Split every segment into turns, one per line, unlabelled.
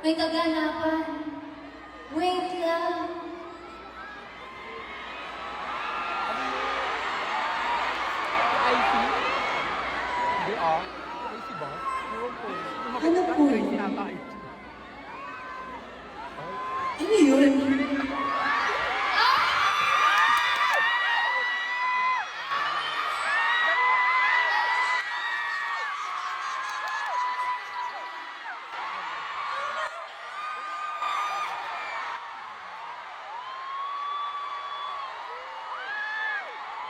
May kaganapan. Wait lang.
IC? Hindi IC ba? Ewan ko.
Ano po yun?
Yata IC.
Ano yun?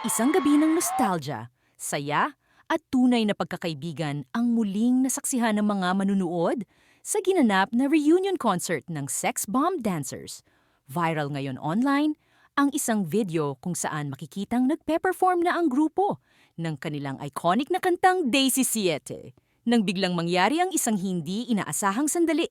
Isang gabi ng nostalgia, saya, at tunay na pagkakaibigan ang muling nasaksihan ng mga manunood sa ginanap na reunion concert ng Sex Bomb Dancers. Viral ngayon online ang isang video kung saan makikitang nagpe-perform na ang grupo ng kanilang iconic na kantang Daisy Siete nang biglang mangyari ang isang hindi inaasahang sandali.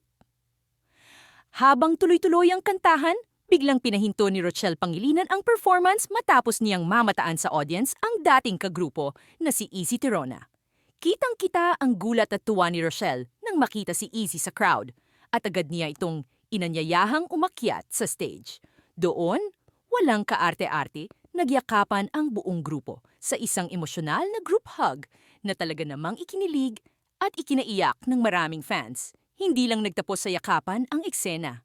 Habang tuloy-tuloy ang kantahan, biglang pinahinto ni Rochelle Pangilinan ang performance matapos niyang mamataan sa audience ang dating kagrupo na si Izzy Tirona. Kitang-kita ang gulat at tuwa ni Rochelle nang makita si Izzy sa crowd at agad niya itong inanyayahang umakyat sa stage. Doon, walang kaarte-arte, nagyakapan ang buong grupo sa isang emosyonal na group hug na talaga namang ikinilig at ikinaiyak ng maraming fans. Hindi lang nagtapos sa yakapan ang eksena.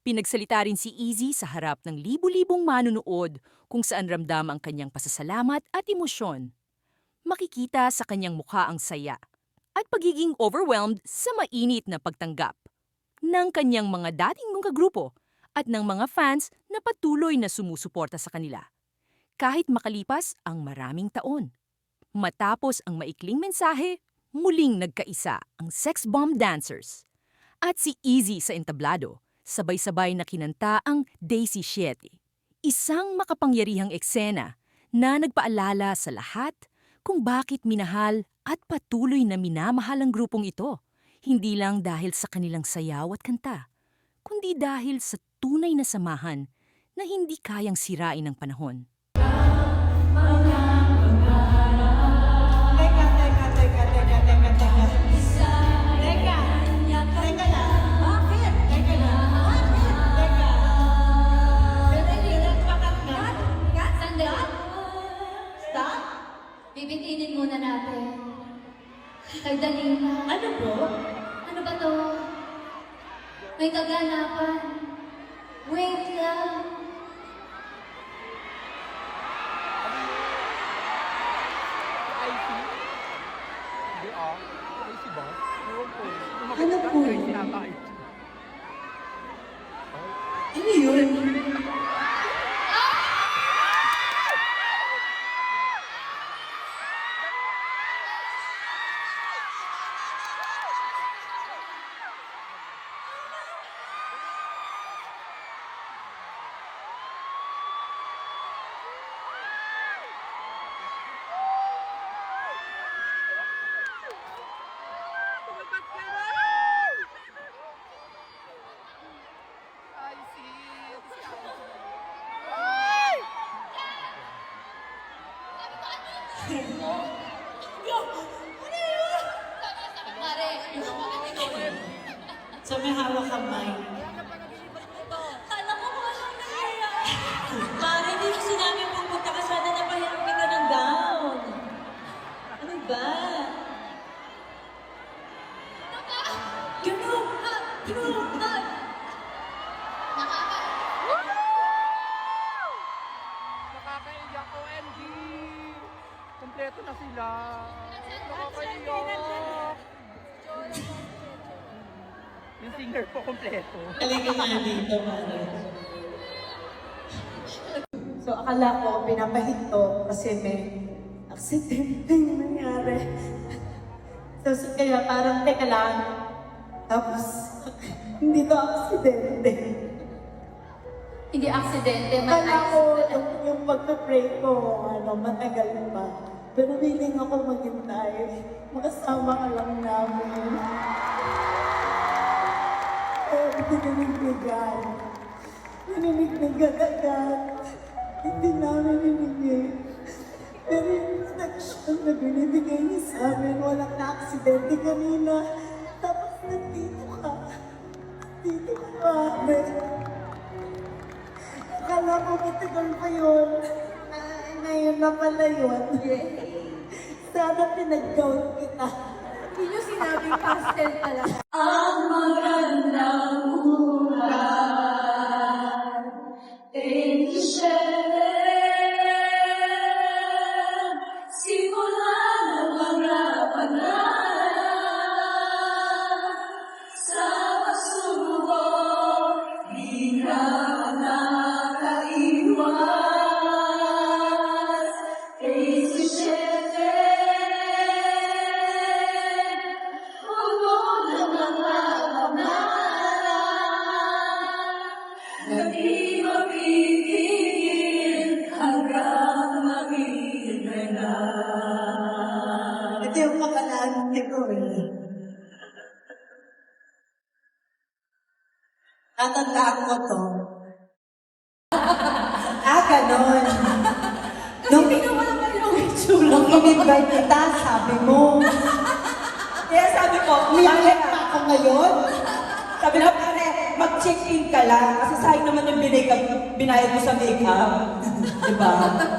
Pinagsalita rin si Izzy sa harap ng libu-libong manunood kung saan ramdam ang kanyang pasasalamat at emosyon. Makikita sa kanyang mukha ang saya at pagiging overwhelmed sa mainit na pagtanggap ng kanyang mga dating mga grupo at ng mga fans na patuloy na sumusuporta sa kanila. Kahit makalipas ang maraming taon. Matapos ang maikling mensahe, muling nagkaisa ang Sex Bomb Dancers. At si Izzy sa entablado, sabay-sabay na kinanta ang Daisy Siete. Isang makapangyarihang eksena na nagpaalala sa lahat kung bakit minahal at patuloy na minamahal ang grupong ito. Hindi lang dahil sa kanilang sayaw at kanta, kundi dahil sa tunay na samahan na hindi kayang sirain ng panahon.
Bibitinin muna natin. Kay Danila.
Ano po?
Ano ba to? May kaganapan. Wait lang.
IC? Hindi IC ba? Ewan ko.
Ano po yun?
Yata IC.
Ano yun? So may hawak kang mic.
Kala ko wala na kaya.
Mare, hindi mo sinabi pupunta ka sana napahiram kita ng gown. Ano ba? Gano'n! Gano'n!
Nakakaiyak, OMG! Kompleto na sila. Nakakaiyak. Yung singer po kompleto.
Halika nga dito, Mare. So, akala ko pinapahinto kasi may aksidente yung nangyari. So, kaya parang teka lang. Tapos, hindi to aksidente.
Hindi aksidente, may
Kala ko
accident.
yung pagpa-pray ko, matagal pa. Pero willing ako maghintay. Makasama ka lang namin. Pinanindigan. Pinanindigan agad. Hindi namin hiningin. Pero yung protection na binibigay niya sa amin, walang na-aksidente kanina. Tapos nandito ka. Hindi. Akala ko matagal pa yun. Ngayon na pala yun. Sana pinag-count kita.
Hindi nyo sinabing pastel talaga.
Ang magandang buhay. Thank you, simula na mga pangarap sa pagsubok, di ka nakaiwas. Thank you, puno ng mga pangarap na di mapipigil hanggang maging na. Ito yung makalaan ko eh. Tatandaan ko to. Ganon. Nung
Ginawa naman yung itsura.
nung in-invite kita, sabi mo,
Kaya sabi ko,
umiyak pa ako ngayon.
sabi na pare, mag-check-in ka lang. Kasi sayang naman yung binayad mo sa makeup. Diba?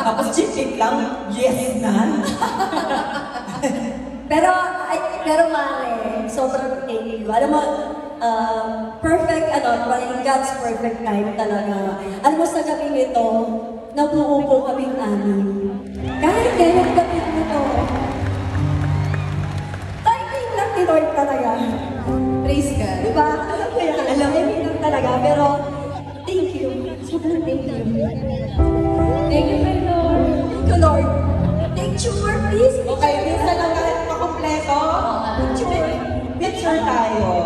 Tapos check-in lang, yes na.
Pero Mare, sobrang thank you. Alam mo, perfect, parang God's perfect time talaga. Alam mo, sa gabing ito, nabuo po kaming anim. Kahit kailan gabi mo to, timing lang ni Lord talaga. Praise God. Diba? Alam ko yan. Timing lang talaga. Pero, thank you. Sobrang thank you. Thank you, my Lord. Thank you, Lord. Picture, please.
Okay, minsan lang kahit makompleto.
Picture.
Picture tayo.